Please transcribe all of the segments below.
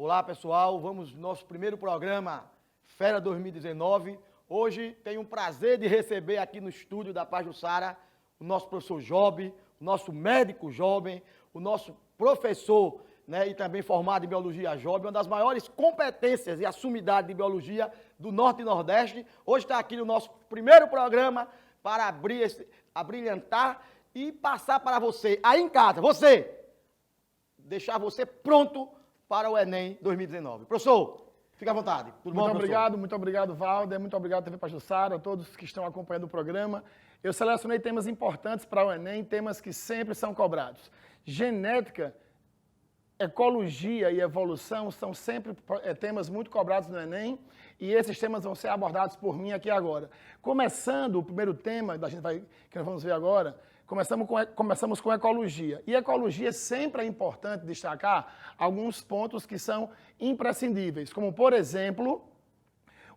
Olá, pessoal. Vamos no nosso primeiro programa, Fera 2019. Hoje tenho o prazer de receber aqui no estúdio da Pajuçara o nosso professor Job, o nosso médico jovem, o nosso professor, né, e também formado em Biologia Job, uma das maiores competências e assumidade de Biologia do Norte e Nordeste. Hoje está aqui no nosso primeiro programa para abrilhantar e passar para você, aí em casa, deixar você pronto para o Enem 2019. Professor, fica à vontade. Tudo bom, professor? Muito obrigado, Valder. Muito obrigado, TV Pajuçara, a todos que estão acompanhando o programa. Eu selecionei temas importantes para o Enem, temas que sempre são cobrados. Genética, ecologia e evolução são sempre temas muito cobrados no Enem, e esses temas vão ser abordados por mim aqui agora. Começando o primeiro tema que nós vamos ver agora, começamos com ecologia. E ecologia sempre é importante destacar alguns pontos que são imprescindíveis, como, por exemplo,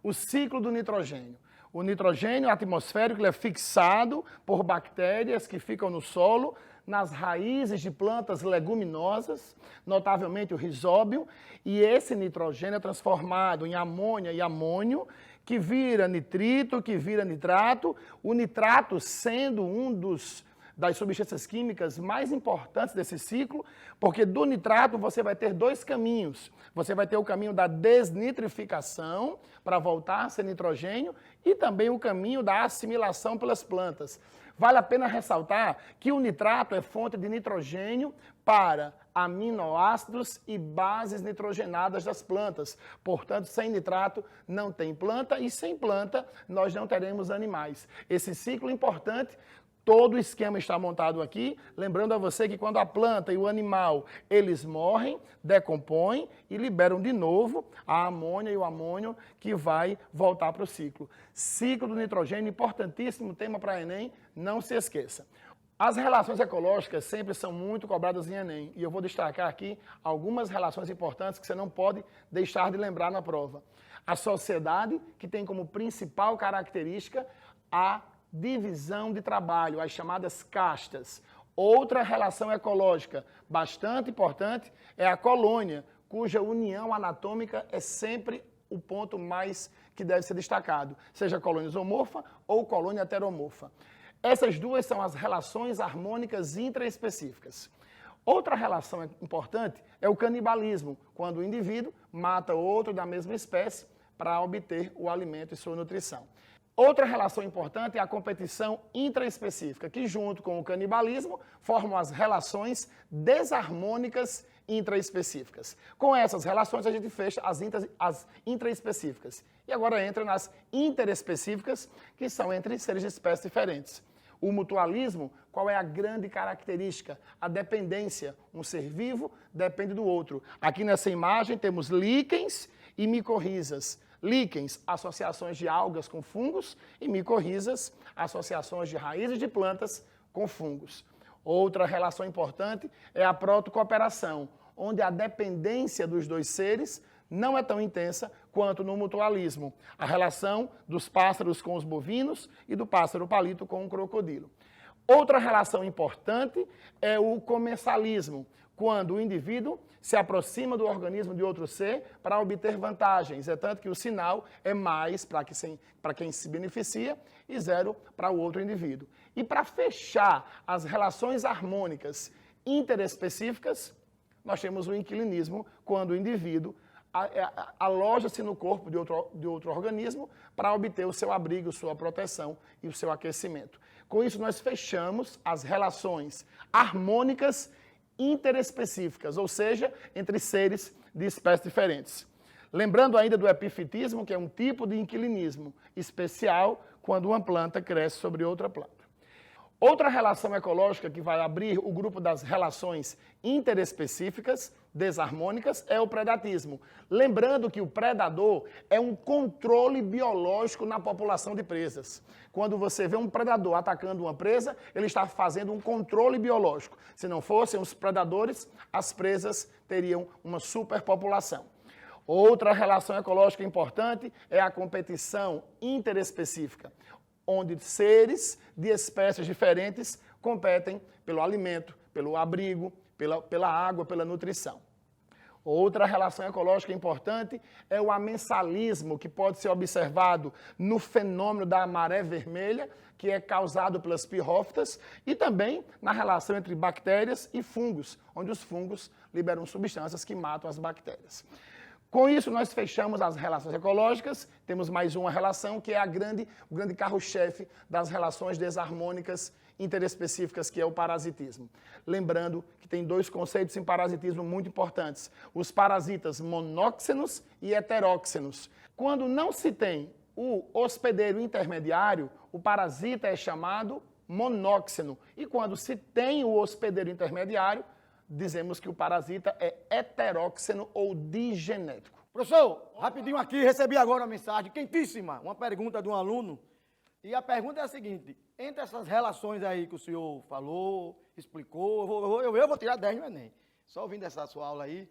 o ciclo do nitrogênio. O nitrogênio atmosférico ele é fixado por bactérias que ficam no solo, nas raízes de plantas leguminosas, notavelmente o risóbio, e esse nitrogênio é transformado em amônia e amônio, que vira nitrito, que vira nitrato, o nitrato sendo das substâncias químicas mais importantes desse ciclo, porque do nitrato você vai ter dois caminhos. Você vai ter o caminho da desnitrificação, para voltar a ser nitrogênio, e também o caminho da assimilação pelas plantas. Vale a pena ressaltar que o nitrato é fonte de nitrogênio para aminoácidos e bases nitrogenadas das plantas. Portanto, sem nitrato não tem planta, e sem planta nós não teremos animais. Esse ciclo é importante. Todo o esquema está montado aqui, lembrando a você que quando a planta e o animal, eles morrem, decompõem e liberam de novo a amônia e o amônio que vai voltar para o ciclo. Ciclo do nitrogênio, importantíssimo tema para Enem, não se esqueça. As relações ecológicas sempre são muito cobradas em Enem, e eu vou destacar aqui algumas relações importantes que você não pode deixar de lembrar na prova. A sociedade, que tem como principal característica a divisão de trabalho, as chamadas castas. Outra relação ecológica bastante importante é a colônia, cuja união anatômica é sempre o ponto mais que deve ser destacado, seja colônia isomorfa ou colônia heteromorfa. Essas duas são as relações harmônicas intraespecíficas. Outra relação importante é o canibalismo, quando o indivíduo mata outro da mesma espécie para obter o alimento e sua nutrição. Outra relação importante é a competição intraespecífica, que junto com o canibalismo formam as relações desarmônicas intraespecíficas. Com essas relações a gente fecha as intraespecíficas. E agora entra nas interespecíficas, que são entre seres de espécies diferentes. O mutualismo, qual é a grande característica? A dependência. Um ser vivo depende do outro. Aqui nessa imagem temos líquens e micorrizas. Líquens, associações de algas com fungos, e micorrizas, associações de raízes de plantas com fungos. Outra relação importante é a protocooperação, onde a dependência dos dois seres não é tão intensa quanto no mutualismo. A relação dos pássaros com os bovinos e do pássaro palito com o crocodilo. Outra relação importante é o comensalismo, quando o indivíduo se aproxima do organismo de outro ser para obter vantagens. É tanto que o sinal é mais para quem se beneficia e zero para o outro indivíduo. E para fechar as relações harmônicas interespecíficas, nós temos o inquilinismo, quando o indivíduo aloja-se no corpo de outro organismo para obter o seu abrigo, sua proteção e o seu aquecimento. Com isso, nós fechamos as relações harmônicas interespecíficas, ou seja, entre seres de espécies diferentes. Lembrando ainda do epifitismo, que é um tipo de inquilinismo especial quando uma planta cresce sobre outra planta. Outra relação ecológica que vai abrir o grupo das relações interespecíficas, desarmônicas, é o predatismo. Lembrando que o predador é um controle biológico na população de presas. Quando você vê um predador atacando uma presa, ele está fazendo um controle biológico. Se não fossem os predadores, as presas teriam uma superpopulação. Outra relação ecológica importante é a competição interespecífica, onde seres de espécies diferentes competem pelo alimento, pelo abrigo, pela água, pela nutrição. Outra relação ecológica importante é o amensalismo, que pode ser observado no fenômeno da maré vermelha, que é causado pelas pirrófitas, e também na relação entre bactérias e fungos, onde os fungos liberam substâncias que matam as bactérias. Com isso, nós fechamos as relações ecológicas, temos mais uma relação que é o grande carro-chefe das relações desarmônicas interespecíficas, que é o parasitismo. Lembrando que tem dois conceitos em parasitismo muito importantes, os parasitas monóxenos e heteróxenos. Quando não se tem o hospedeiro intermediário, o parasita é chamado monóxeno, e quando se tem o hospedeiro intermediário, dizemos que o parasita é heteróxeno ou digenético. Professor, rapidinho aqui, recebi agora uma mensagem quentíssima, uma pergunta de um aluno. E a pergunta é a seguinte: entre essas relações aí que o senhor falou, explicou, eu vou tirar 10 no Enem. Só ouvindo essa sua aula aí,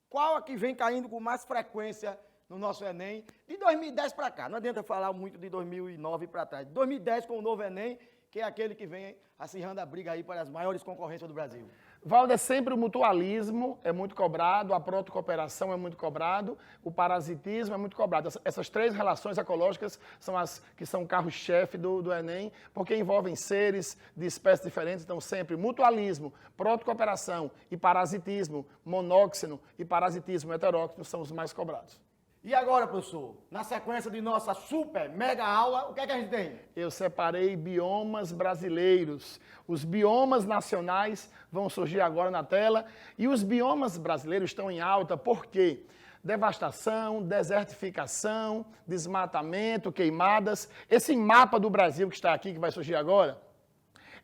qual a que vem caindo com mais frequência no nosso Enem de 2010 para cá? Não adianta falar muito de 2009 para trás. 2010 com o novo Enem, que é aquele que vem acirrando a briga aí para as maiores concorrências do Brasil. Valder, sempre o mutualismo é muito cobrado, a protocooperação é muito cobrado, o parasitismo é muito cobrado. Essas três relações ecológicas são as que são carro-chefe do Enem, porque envolvem seres de espécies diferentes, então sempre mutualismo, protocooperação e parasitismo, monóxeno e parasitismo heteróxeno são os mais cobrados. E agora, professor, na sequência de nossa super, mega aula, o que é que a gente tem? Eu separei biomas brasileiros. Os biomas nacionais vão surgir agora na tela. E os biomas brasileiros estão em alta porque devastação, desertificação, desmatamento, queimadas. Esse mapa do Brasil que está aqui, que vai surgir agora,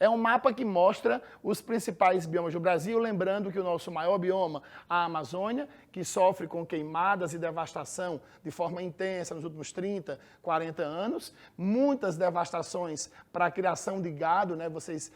é um mapa que mostra os principais biomas do Brasil, lembrando que o nosso maior bioma, a Amazônia, que sofre com queimadas e devastação de forma intensa nos últimos 30, 40 anos, muitas devastações para a criação de gado, né? Vocês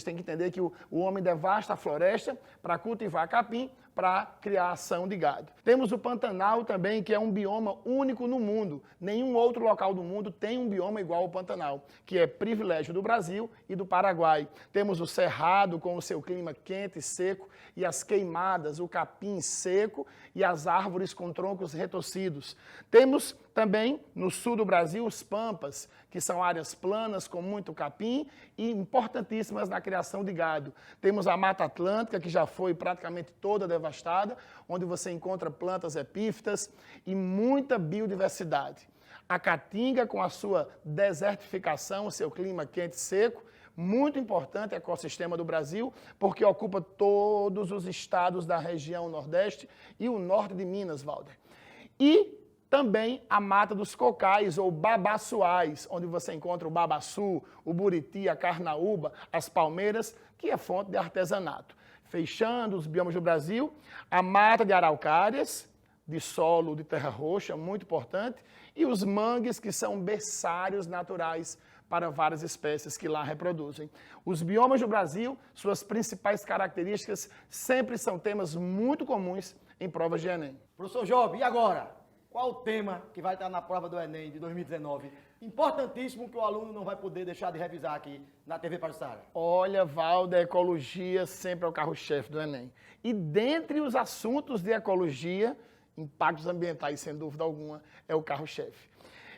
têm que entender que o homem devasta a floresta para cultivar capim, para criação de gado. Temos o Pantanal também, que é um bioma único no mundo. Nenhum outro local do mundo tem um bioma igual ao Pantanal, que é privilégio do Brasil e do Paraguai. Temos o Cerrado, com o seu clima quente e seco, e as queimadas, o capim seco e as árvores com troncos retorcidos. Temos também, no sul do Brasil, os Pampas, que são áreas planas com muito capim e importantíssimas na criação de gado. Temos a Mata Atlântica, que já foi praticamente toda devastada, onde você encontra plantas epífitas e muita biodiversidade. A Caatinga, com a sua desertificação, o seu clima quente e seco, muito importante ecossistema do Brasil, porque ocupa todos os estados da região Nordeste e o norte de Minas, Valder. E também a Mata dos Cocais, ou babaçuais, onde você encontra o babaçu, o buriti, a carnaúba, as palmeiras, que é fonte de artesanato. Fechando os biomas do Brasil, a Mata de Araucárias, de solo de terra roxa, muito importante, e os mangues, que são berçários naturais para várias espécies que lá reproduzem. Os biomas do Brasil, suas principais características, sempre são temas muito comuns em provas de Enem. Professor Job, e agora? Qual o tema que vai estar na prova do Enem de 2019? Importantíssimo, que o aluno não vai poder deixar de revisar aqui na TV Pajuçara. Olha, Valder, ecologia sempre é o carro-chefe do Enem. E dentre os assuntos de ecologia, impactos ambientais, sem dúvida alguma, é o carro-chefe.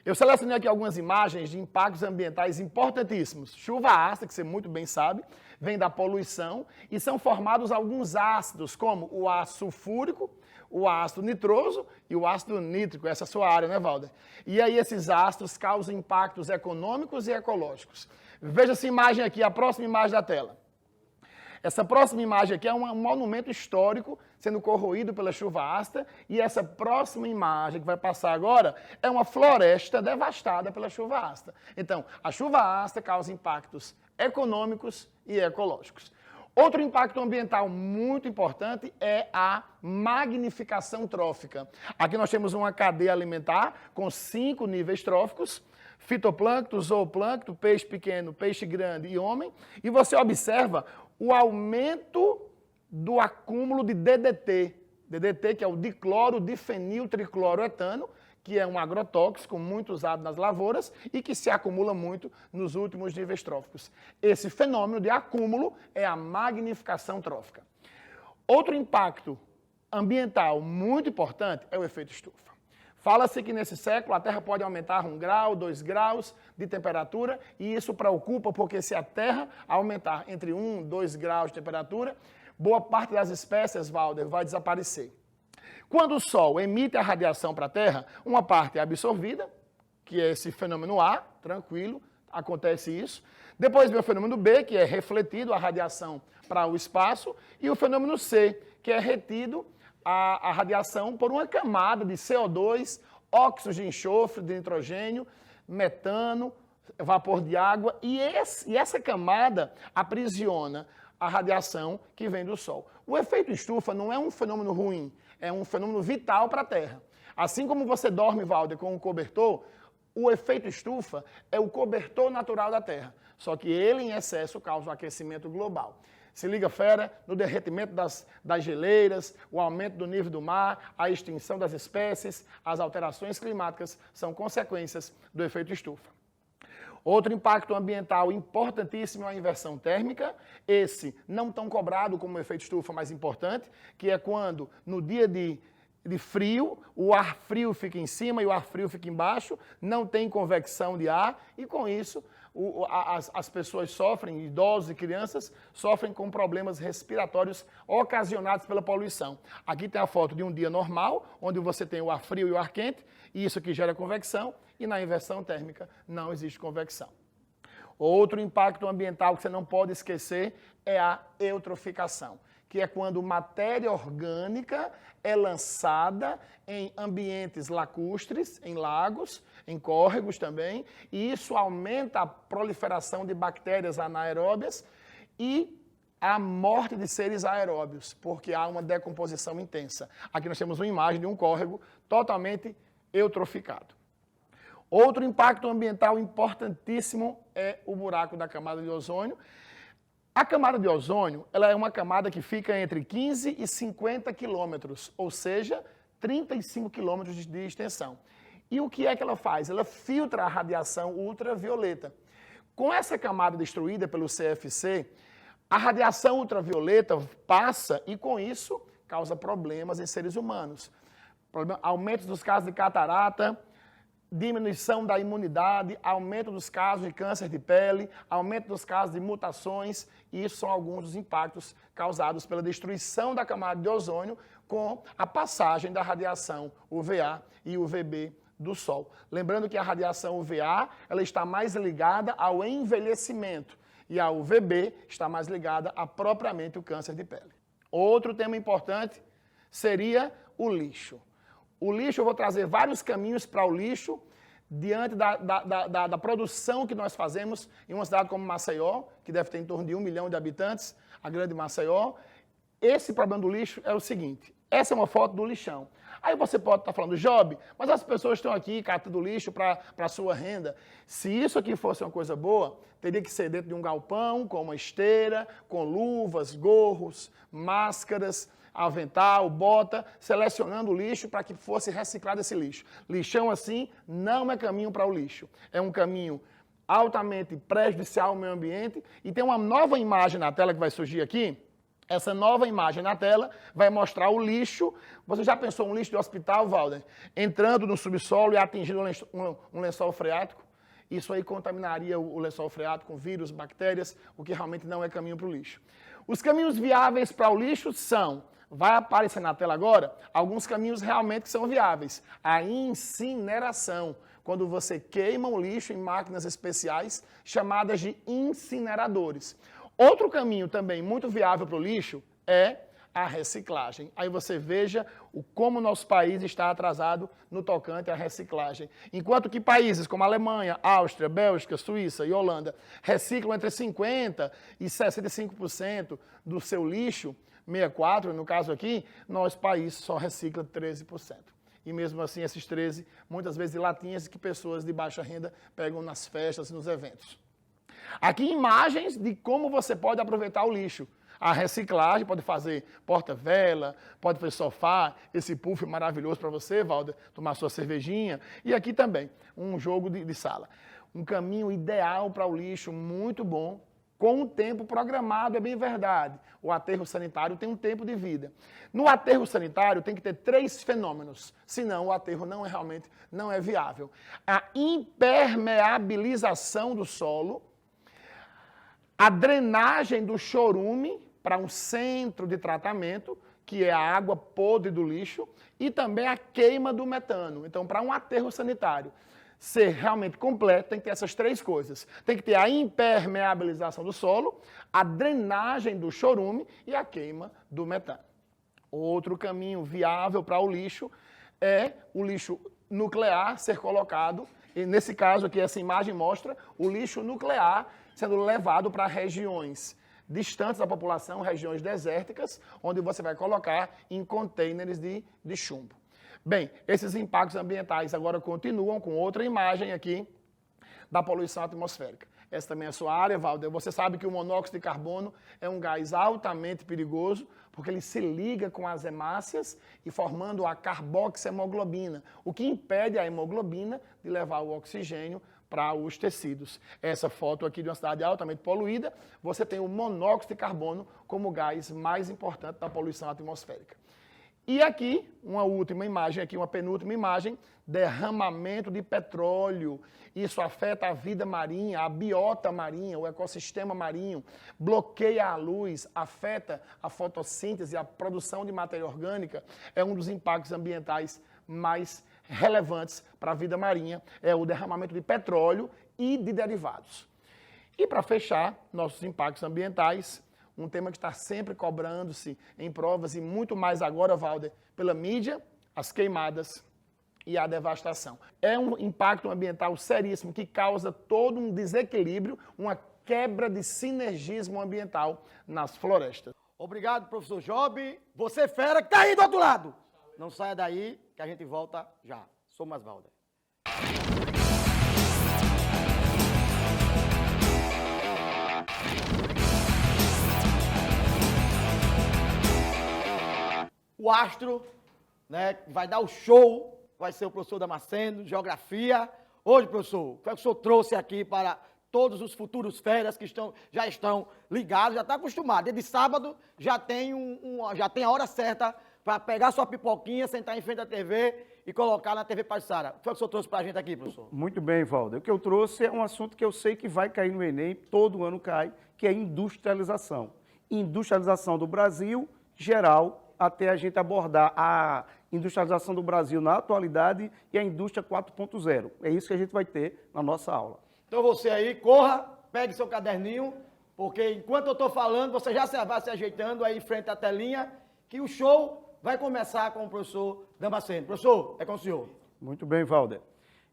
Eu selecionei aqui algumas imagens de impactos ambientais importantíssimos. Chuva ácida, que você muito bem sabe, vem da poluição e são formados alguns ácidos, como o ácido sulfúrico, o ácido nitroso e o ácido nítrico. Essa é a sua área, né, Valder? E aí esses ácidos causam impactos econômicos e ecológicos. Veja essa imagem aqui, a próxima imagem da tela. Essa próxima imagem aqui é um monumento histórico sendo corroído pela chuva ácida, e essa próxima imagem que vai passar agora é uma floresta devastada pela chuva ácida. Então, a chuva ácida causa impactos econômicos e ecológicos. Outro impacto ambiental muito importante é a magnificação trófica. Aqui nós temos uma cadeia alimentar com 5 níveis tróficos: fitoplâncton, zooplâncton, peixe pequeno, peixe grande e homem. E você observa o aumento do acúmulo de DDT. DDT, que é o dicloro-difeniltricloroetano, que é um agrotóxico muito usado nas lavouras e que se acumula muito nos últimos níveis tróficos. Esse fenômeno de acúmulo é a magnificação trófica. Outro impacto ambiental muito importante é o efeito estufa. Fala-se que nesse século a Terra pode aumentar 1 grau, 2 graus de temperatura, e isso preocupa porque se a Terra aumentar entre 1 e 2 graus de temperatura, boa parte das espécies, Valder, vai desaparecer. Quando o Sol emite a radiação para a Terra, uma parte é absorvida, que é esse fenômeno A, tranquilo, acontece isso. Depois vem o fenômeno B, que é refletido a radiação para o espaço, e o fenômeno C, que é retido a radiação por uma camada de CO2, óxidos de enxofre, de nitrogênio, metano, vapor de água, e essa camada aprisiona a radiação que vem do Sol. O efeito estufa não é um fenômeno ruim, é um fenômeno vital para a Terra. Assim como você dorme, Valder, com um cobertor, o efeito estufa é o cobertor natural da Terra, só que ele em excesso causa o aquecimento global. Se liga, fera, no derretimento das geleiras, o aumento do nível do mar, a extinção das espécies, as alterações climáticas são consequências do efeito estufa. Outro impacto ambiental importantíssimo é a inversão térmica, esse não tão cobrado como o efeito estufa, mas importante, que é quando no dia de frio, o ar frio fica em cima e o ar frio fica embaixo, não tem convecção de ar e com isso as pessoas sofrem, idosos e crianças, sofrem com problemas respiratórios ocasionados pela poluição. Aqui tem a foto de um dia normal, onde você tem o ar frio e o ar quente, e isso aqui gera convecção, e na inversão térmica não existe convecção. Outro impacto ambiental que você não pode esquecer é a eutroficação, que é quando matéria orgânica é lançada em ambientes lacustres, em lagos, em córregos também, e isso aumenta a proliferação de bactérias anaeróbias e a morte de seres aeróbios, porque há uma decomposição intensa. Aqui nós temos uma imagem de um córrego totalmente eutroficado. Outro impacto ambiental importantíssimo é o buraco da camada de ozônio. A camada de ozônio, ela é uma camada que fica entre 15 e 50 quilômetros, ou seja, 35 quilômetros de extensão. E o que é que ela faz? Ela filtra a radiação ultravioleta. Com essa camada destruída pelo CFC, a radiação ultravioleta passa e, com isso, causa problemas em seres humanos. Aumento dos casos de catarata, diminuição da imunidade, aumento dos casos de câncer de pele, aumento dos casos de mutações, e isso são alguns dos impactos causados pela destruição da camada de ozônio com a passagem da radiação UVA e UVB do Sol. Lembrando que a radiação UVA ela está mais ligada ao envelhecimento e a UVB está mais ligada a propriamente o câncer de pele. Outro tema importante seria o lixo. O lixo, eu vou trazer vários caminhos para o lixo diante da produção que nós fazemos em uma cidade como Maceió, que deve ter em torno de 1 milhão de habitantes, a grande Maceió. Esse problema do lixo é o seguinte, essa é uma foto do lixão. Aí você pode estar falando, Job, mas as pessoas estão aqui catando lixo para a sua renda. Se isso aqui fosse uma coisa boa, teria que ser dentro de um galpão, com uma esteira, com luvas, gorros, máscaras, avental, bota, selecionando o lixo para que fosse reciclado esse lixo. Lixão assim não é caminho para o lixo. É um caminho altamente prejudicial ao meio ambiente e tem uma nova imagem na tela que vai surgir aqui. Essa nova imagem na tela vai mostrar o lixo. Você já pensou um lixo de hospital, Valder? Entrando no subsolo e atingindo um lençol freático? Isso aí contaminaria o lençol freático com vírus, bactérias, o que realmente não é caminho para o lixo. Os caminhos viáveis para o lixo são, vai aparecer na tela agora, alguns caminhos realmente que são viáveis. A incineração, quando você queima o lixo em máquinas especiais chamadas de incineradores. Outro caminho também muito viável para o lixo é a reciclagem. Aí você veja como o nosso país está atrasado no tocante à reciclagem. Enquanto que países como Alemanha, Áustria, Bélgica, Suíça e Holanda reciclam entre 50% e 65% do seu lixo, 64% no caso aqui, nosso país só recicla 13%. E mesmo assim, esses 13%, muitas vezes de latinhas que pessoas de baixa renda pegam nas festas e nos eventos. Aqui imagens de como você pode aproveitar o lixo. A reciclagem pode fazer porta-vela, pode fazer sofá, esse puff maravilhoso para você, Valder, tomar sua cervejinha. E aqui também, um jogo de sala. Um caminho ideal para o lixo, muito bom, com um tempo programado, é bem verdade. O aterro sanitário tem um tempo de vida. No aterro sanitário tem que ter 3 fenômenos, senão o aterro realmente não é viável. A impermeabilização do solo, a drenagem do chorume para um centro de tratamento, que é a água podre do lixo, e também a queima do metano. Então, para um aterro sanitário ser realmente completo, tem que ter essas 3 coisas. Tem que ter a impermeabilização do solo, a drenagem do chorume e a queima do metano. Outro caminho viável para o lixo é o lixo nuclear ser colocado, e nesse caso aqui, essa imagem mostra o lixo nuclear sendo levado para regiões distantes da população, regiões desérticas, onde você vai colocar em containers de chumbo. Bem, esses impactos ambientais agora continuam com outra imagem aqui da poluição atmosférica. Essa também é a sua área, Valder. Você sabe que o monóxido de carbono é um gás altamente perigoso, porque ele se liga com as hemácias e formando a carboxiemoglobina, o que impede a hemoglobina de levar o oxigênio para os tecidos. Essa foto aqui de uma cidade altamente poluída, você tem o monóxido de carbono como o gás mais importante da poluição atmosférica. E aqui, uma última imagem, aqui uma penúltima imagem, derramamento de petróleo. Isso afeta a vida marinha, a biota marinha, o ecossistema marinho, bloqueia a luz, afeta a fotossíntese, a produção de matéria orgânica. É um dos impactos ambientais mais relevantes para a vida marinha, é o derramamento de petróleo e de derivados. E para fechar nossos impactos ambientais, um tema que está sempre cobrando-se em provas e muito mais agora, Valder, pela mídia, as queimadas e a devastação. É um impacto ambiental seríssimo que causa todo um desequilíbrio, uma quebra de sinergismo ambiental nas florestas. Obrigado, professor Job. Você, fera, que está aí do outro lado. Não saia daí, que a gente volta já. Sou mais Valder. O astro, né, vai dar o show, vai ser o professor Damasceno, Geografia. Hoje, professor, o que o senhor trouxe aqui para todos os futuros férias que já estão ligados, já está acostumado. Desde sábado já tem, já tem a hora certa para pegar sua pipoquinha, sentar em frente à TV e colocar na TV Pajuçara. O que o senhor trouxe para a gente aqui, professor? Muito bem, Valder. O que eu trouxe é um assunto que eu sei que vai cair no Enem, todo ano cai, que é industrialização. Industrialização do Brasil, geral, até a gente abordar a industrialização do Brasil na atualidade e a indústria 4.0. É isso que a gente vai ter na nossa aula. Então você aí, corra, pegue seu caderninho, porque enquanto eu estou falando, você já vai se ajeitando aí em frente à telinha, que o show vai começar com o professor Damasceno. Professor, é com o senhor. Muito bem, Valder.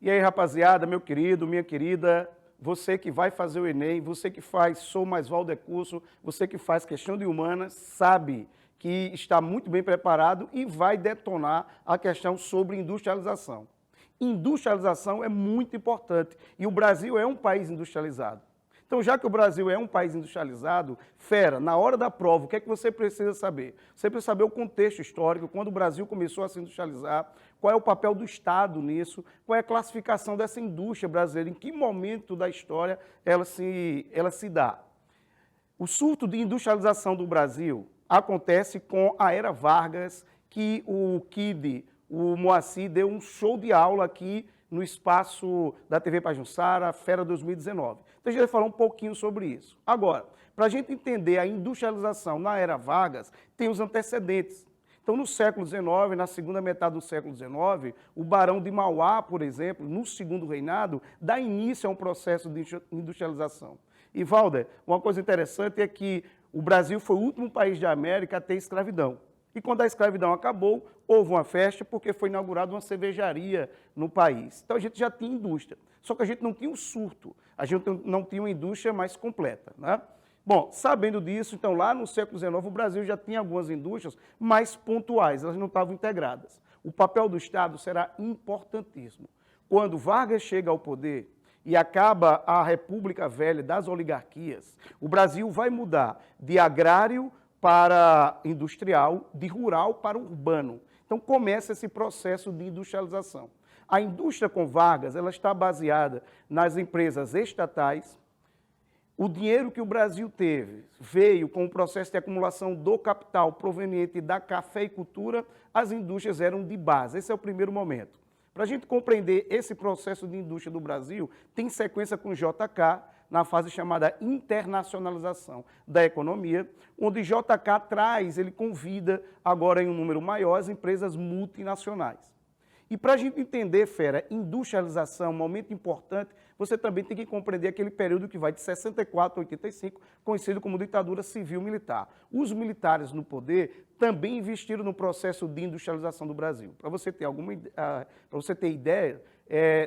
E aí, rapaziada, meu querido, minha querida, você que vai fazer o Enem, você que faz Sou Mais Valder Curso, você que faz questão de humanas, sabe que está muito bem preparado e vai detonar a questão sobre industrialização. Industrialização é muito importante e o Brasil é um país industrializado. Então, já que o Brasil é um país industrializado, fera, na hora da prova, o que é que você precisa saber? Você precisa saber o contexto histórico, quando o Brasil começou a se industrializar, qual é o papel do Estado nisso, qual é a classificação dessa indústria brasileira, em que momento da história ela se dá. O surto de industrialização do Brasil acontece com a Era Vargas, que o Kid, o Moacir, deu um show de aula aqui no espaço da TV Pajuçara, Fera 2019. Então a gente vai falar um pouquinho sobre isso. Agora, para a gente entender a industrialização na Era Vargas, tem os antecedentes. Então, no século XIX, na segunda metade do século XIX, o Barão de Mauá, por exemplo, no segundo reinado, dá início a um processo de industrialização. E, Valder, uma coisa interessante é que o Brasil foi o último país da América a ter escravidão. E quando a escravidão acabou, houve uma festa porque foi inaugurada uma cervejaria no país. Então a gente já tinha indústria, só que a gente não tinha um surto, a gente não tinha uma indústria mais completa, né? Bom, sabendo disso, então lá no século XIX o Brasil já tinha algumas indústrias mais pontuais, elas não estavam integradas. O papel do Estado será importantíssimo. Quando Vargas chega ao poder e acaba a República Velha das oligarquias, o Brasil vai mudar de agrário para industrial, de rural para urbano. Então começa esse processo de industrialização. A indústria com Vargas, ela está baseada nas empresas estatais. O dinheiro que o Brasil teve veio com o processo de acumulação do capital proveniente da cafeicultura, as indústrias eram de base. Esse é o primeiro momento. Para a gente compreender esse processo de indústria do Brasil, tem sequência com o JK, na fase chamada internacionalização da economia, onde JK traz, ele convida agora em um número maior as empresas multinacionais. E para a gente entender, fera, industrialização, um momento importante, você também tem que compreender aquele período que vai de 64 a 85, conhecido como ditadura civil-militar. Os militares no poder também investiram no processo de industrialização do Brasil. Para você ter ideia,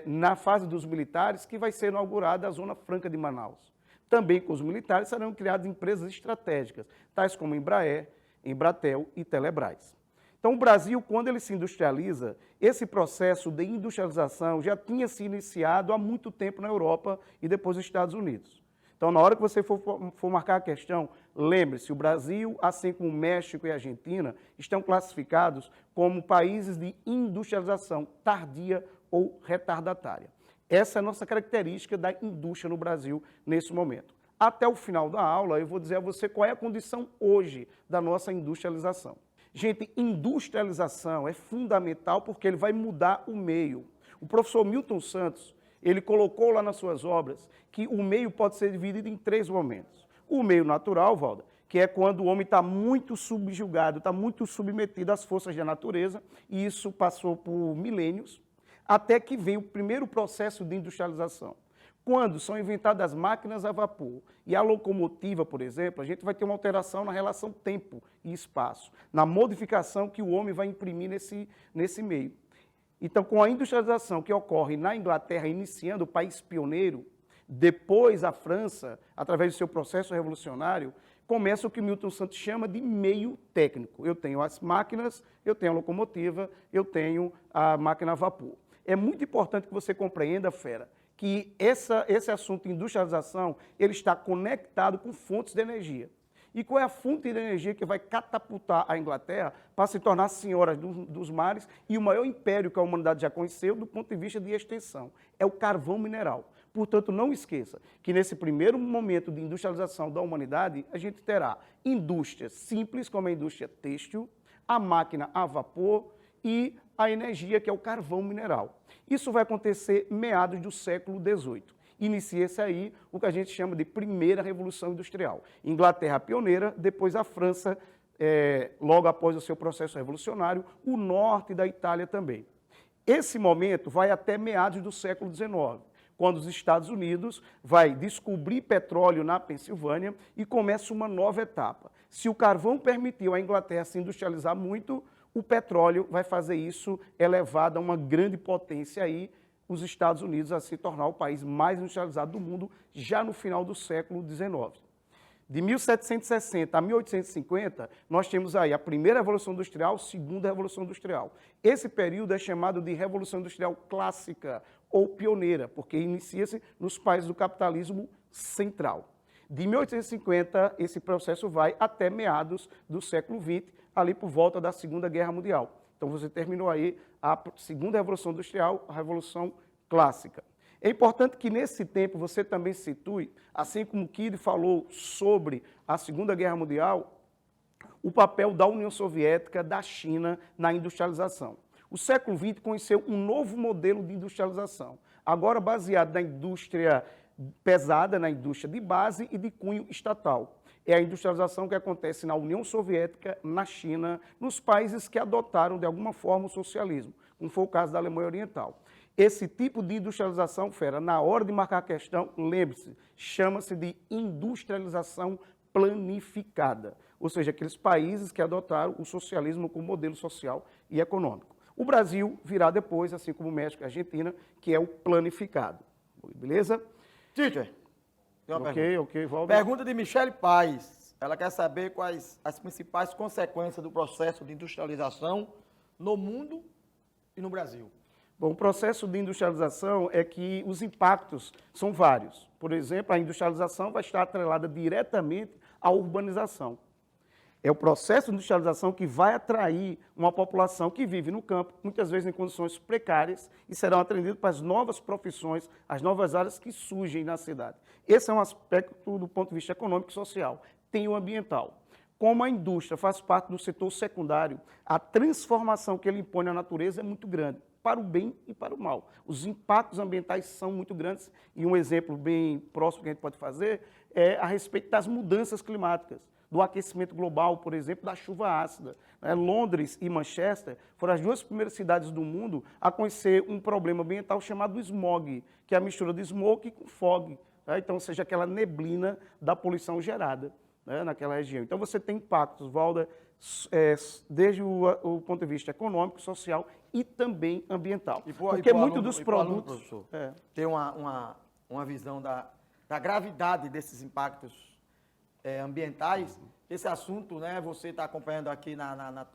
na fase dos militares que vai ser inaugurada a Zona Franca de Manaus. Também com os militares serão criadas empresas estratégicas, tais como Embraer, Embratel e Telebrás. Então, o Brasil, quando ele se industrializa, esse processo de industrialização já tinha se iniciado há muito tempo na Europa e depois nos Estados Unidos. Então, na hora que você for marcar a questão, lembre-se, o Brasil, assim como o México e a Argentina, estão classificados como países de industrialização tardia ou retardatária. Essa é a nossa característica da indústria no Brasil nesse momento. Até o final da aula, eu vou dizer a você qual é a condição hoje da nossa industrialização. Gente, industrialização é fundamental porque ele vai mudar o meio. O professor Milton Santos, ele colocou lá nas suas obras que o meio pode ser dividido em 3 momentos. O meio natural, Valda, que é quando o homem está muito subjugado, está muito submetido às forças da natureza, e isso passou por milênios, até que vem o primeiro processo de industrialização. Quando são inventadas as máquinas a vapor e a locomotiva, por exemplo, a gente vai ter uma alteração na relação tempo e espaço, na modificação que o homem vai imprimir nesse meio. Então, com a industrialização que ocorre na Inglaterra, iniciando o país pioneiro, depois a França, através do seu processo revolucionário, começa o que Milton Santos chama de meio técnico. Eu tenho as máquinas, eu tenho a locomotiva, eu tenho a máquina a vapor. É muito importante que você compreenda, fera, que esse assunto de industrialização, ele está conectado com fontes de energia. E qual é a fonte de energia que vai catapultar a Inglaterra para se tornar senhora dos mares e o maior império que a humanidade já conheceu do ponto de vista de extensão? É o carvão mineral. Portanto, não esqueça que nesse primeiro momento de industrialização da humanidade, a gente terá indústrias simples, como a indústria têxtil, a máquina a vapor e a energia, que é o carvão mineral. Isso vai acontecer meados do século XVIII. Inicia-se aí o que a gente chama de primeira revolução industrial. Inglaterra pioneira, depois a França, logo após o seu processo revolucionário, o norte da Itália também. Esse momento vai até meados do século XIX, quando os Estados Unidos vai descobrir petróleo na Pensilvânia e começa uma nova etapa. Se o carvão permitiu a Inglaterra se industrializar muito, o petróleo vai fazer isso elevado a uma grande potência aí, os Estados Unidos a se tornar o país mais industrializado do mundo já no final do século XIX. De 1760 a 1850, nós temos aí a primeira Revolução Industrial, segunda Revolução Industrial. Esse período é chamado de Revolução Industrial Clássica ou pioneira, porque inicia-se nos países do capitalismo central. De 1850, esse processo vai até meados do século XX, ali por volta da Segunda Guerra Mundial. Então, você terminou aí a segunda Revolução Industrial, a Revolução Clássica. É importante que, nesse tempo, você também situe, assim como o Kid falou sobre a Segunda Guerra Mundial, o papel da União Soviética, da China, na industrialização. O século XX conheceu um novo modelo de industrialização, agora baseado na indústria pesada, na indústria de base e de cunho estatal. É a industrialização que acontece na União Soviética, na China, nos países que adotaram de alguma forma o socialismo, como foi o caso da Alemanha Oriental. Esse tipo de industrialização, fera, na hora de marcar a questão, lembre-se, chama-se de industrialização planificada, ou seja, aqueles países que adotaram o socialismo como modelo social e econômico. O Brasil virá depois, assim como o México e a Argentina, que é o planificado. Beleza? Teacher, tem uma pergunta. Ok, Valdo. Pergunta de Michele Paz. Ela quer saber quais as principais consequências do processo de industrialização no mundo e no Brasil. Bom, o processo de industrialização é que os impactos são vários. Por exemplo, a industrialização vai estar atrelada diretamente à urbanização. É o processo de industrialização que vai atrair uma população que vive no campo, muitas vezes em condições precárias, e serão atendidos para as novas profissões, as novas áreas que surgem na cidade. Esse é um aspecto do ponto de vista econômico e social. Tem o ambiental. Como a indústria faz parte do setor secundário, a transformação que ele impõe na natureza é muito grande, para o bem e para o mal. Os impactos ambientais são muito grandes, e um exemplo bem próximo que a gente pode fazer é a respeito das mudanças climáticas, do aquecimento global, por exemplo, da chuva ácida. Londres e Manchester foram as duas primeiras cidades do mundo a conhecer um problema ambiental chamado smog, que é a mistura de smoke com fog. Então, ou seja, aquela neblina da poluição gerada naquela região. Então, você tem impactos, Valda, desde o ponto de vista econômico, social e também ambiental. Porque muito dos produtos... Professor, tem uma visão da gravidade desses impactos ambientais. Esse assunto, né, você está acompanhando aqui na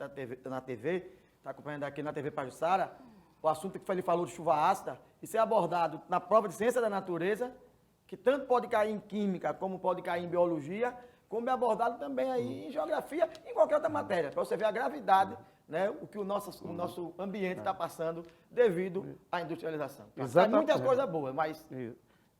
TV, está acompanhando aqui na TV Pajuçara, o assunto que ele falou de chuva ácida, isso é abordado na prova de ciência da natureza, que tanto pode cair em química, como pode cair em biologia, como é abordado também aí em geografia e em qualquer outra matéria, para você ver a gravidade, né, o que o nosso ambiente está passando devido à industrialização. Tem muitas coisas boas, mas...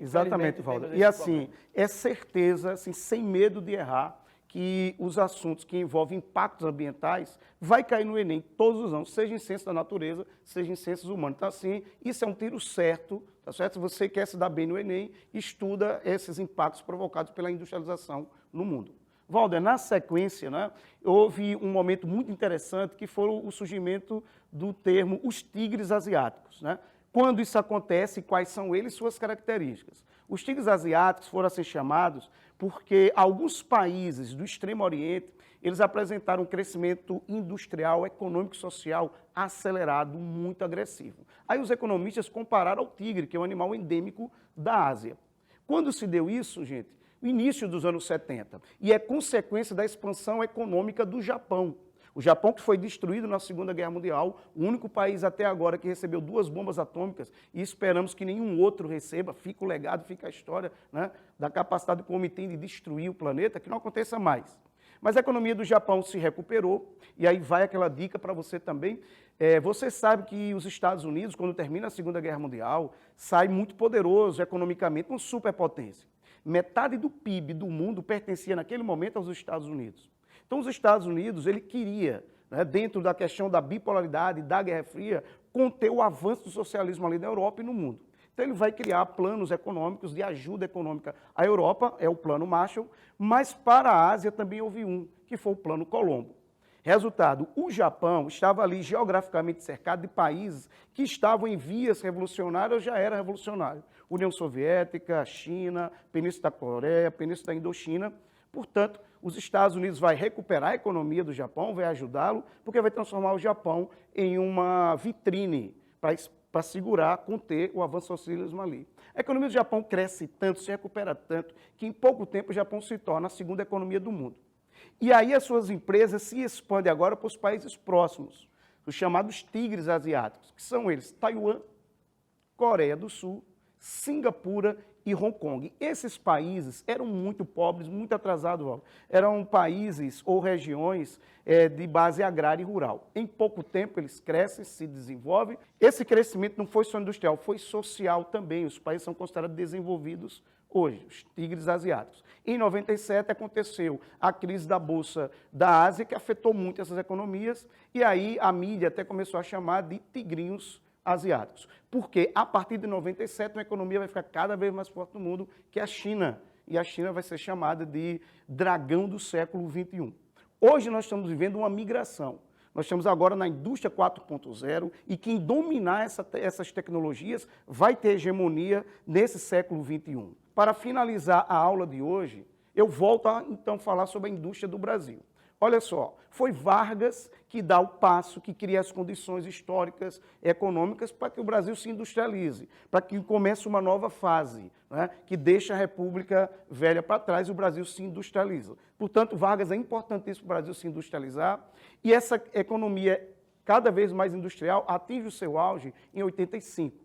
Exatamente, Valdo. E assim, é certeza, assim, sem medo de errar, que os assuntos que envolvem impactos ambientais vai cair no Enem todos os anos, seja em ciências da natureza, seja em ciências humanas. Então, assim, isso é um tiro certo, tá certo? Se você quer se dar bem no Enem, estuda esses impactos provocados pela industrialização no mundo. Valdo, na sequência, né, houve um momento muito interessante que foi o surgimento do termo os tigres asiáticos, né? Quando isso acontece, quais são eles e suas características? Os tigres asiáticos foram assim chamados porque alguns países do Extremo Oriente, eles apresentaram um crescimento industrial, econômico e social acelerado, muito agressivo. Aí os economistas compararam ao tigre, que é um animal endêmico da Ásia. Quando se deu isso, gente? O início dos anos 70, e é consequência da expansão econômica do Japão. O Japão, que foi destruído na Segunda Guerra Mundial, o único país até agora que recebeu 2 bombas atômicas, e esperamos que nenhum outro receba, fica o legado, fica a história, né, da capacidade que o homem tem de destruir o planeta, que não aconteça mais. Mas a economia do Japão se recuperou, e aí vai aquela dica para você também. Você sabe que os Estados Unidos, quando termina a Segunda Guerra Mundial, sai muito poderoso economicamente, uma superpotência. Metade do PIB do mundo pertencia naquele momento aos Estados Unidos. Então, os Estados Unidos, ele queria, né, dentro da questão da bipolaridade, da Guerra Fria, conter o avanço do socialismo ali na Europa e no mundo. Então, ele vai criar planos econômicos de ajuda econômica à Europa, é o Plano Marshall, mas para a Ásia também houve um, que foi o Plano Colombo. Resultado, o Japão estava ali geograficamente cercado de países que estavam em vias revolucionárias ou já era revolucionário. União Soviética, China, Península da Coreia, Península da Indochina. Portanto, os Estados Unidos vai recuperar a economia do Japão, vai ajudá-lo, porque vai transformar o Japão em uma vitrine para segurar, conter o avanço do socialismo ali. A economia do Japão cresce tanto, se recupera tanto, que em pouco tempo o Japão se torna a segunda economia do mundo. E aí as suas empresas se expandem agora para os países próximos, os chamados tigres asiáticos, que são eles Taiwan, Coreia do Sul, Singapura e Hong Kong. Esses países eram muito pobres, muito atrasados, eram países ou regiões de base agrária e rural. Em pouco tempo eles crescem, se desenvolvem. Esse crescimento não foi só industrial, foi social também. Os países são considerados desenvolvidos hoje, os tigres asiáticos. Em 97 aconteceu a crise da Bolsa da Ásia, que afetou muito essas economias, e aí a mídia até começou a chamar de tigrinhos asiáticos. Porque a partir de 97 uma economia vai ficar cada vez mais forte no mundo, que é a China. E a China vai ser chamada de dragão do século XXI. Hoje nós estamos vivendo uma migração. Nós estamos agora na indústria 4.0 e quem dominar essas tecnologias vai ter hegemonia nesse século XXI. Para finalizar a aula de hoje, eu volto a então falar sobre a indústria do Brasil. Olha só, foi Vargas que dá o passo, que cria as condições históricas, econômicas para que o Brasil se industrialize, para que comece uma nova fase, né, que deixa a República Velha para trás e o Brasil se industrializa. Portanto, Vargas é importantíssimo para o Brasil se industrializar e essa economia cada vez mais industrial atinge o seu auge em 85.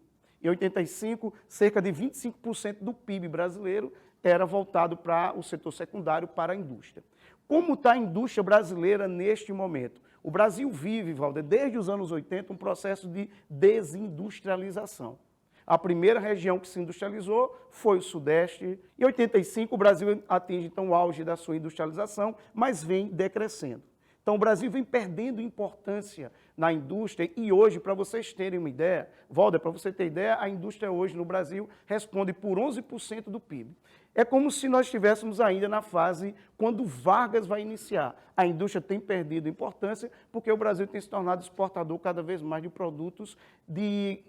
Em 85, cerca de 25% do PIB brasileiro era voltado para o setor secundário, para a indústria. Como está a indústria brasileira neste momento? O Brasil vive, Valder, desde os anos 80, um processo de desindustrialização. A primeira região que se industrializou foi o Sudeste. Em 85, o Brasil atinge então o auge da sua industrialização, mas vem decrescendo. Então, o Brasil vem perdendo importância na indústria e hoje, para vocês terem uma ideia, Valder, para você ter ideia, a indústria hoje no Brasil responde por 11% do PIB. É como se nós estivéssemos ainda na fase quando Vargas vai iniciar. A indústria tem perdido importância porque o Brasil tem se tornado exportador cada vez mais de produtos de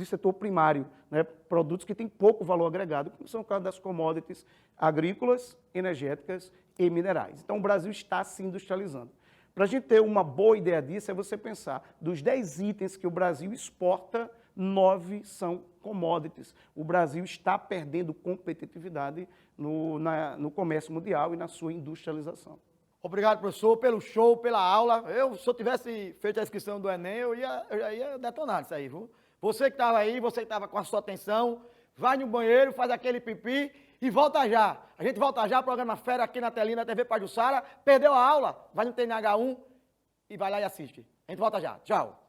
setor primário, né? Produtos que têm pouco valor agregado, como são o caso das commodities agrícolas, energéticas e minerais. Então, o Brasil está se industrializando. Para a gente ter uma boa ideia disso, é você pensar, dos 10 itens que o Brasil exporta, 9 são commodities. O Brasil está perdendo competitividade no comércio mundial e na sua industrialização. Obrigado, professor, pelo show, pela aula. Se eu tivesse feito a inscrição do Enem, eu já ia detonar isso aí, viu? Você que estava aí, você que estava com a sua atenção, vai no banheiro, faz aquele pipi e volta já. A gente volta já, programa Fera aqui na telinha da TV Pajuçara. Perdeu a aula? Vai no TNH1 e vai lá e assiste. A gente volta já. Tchau.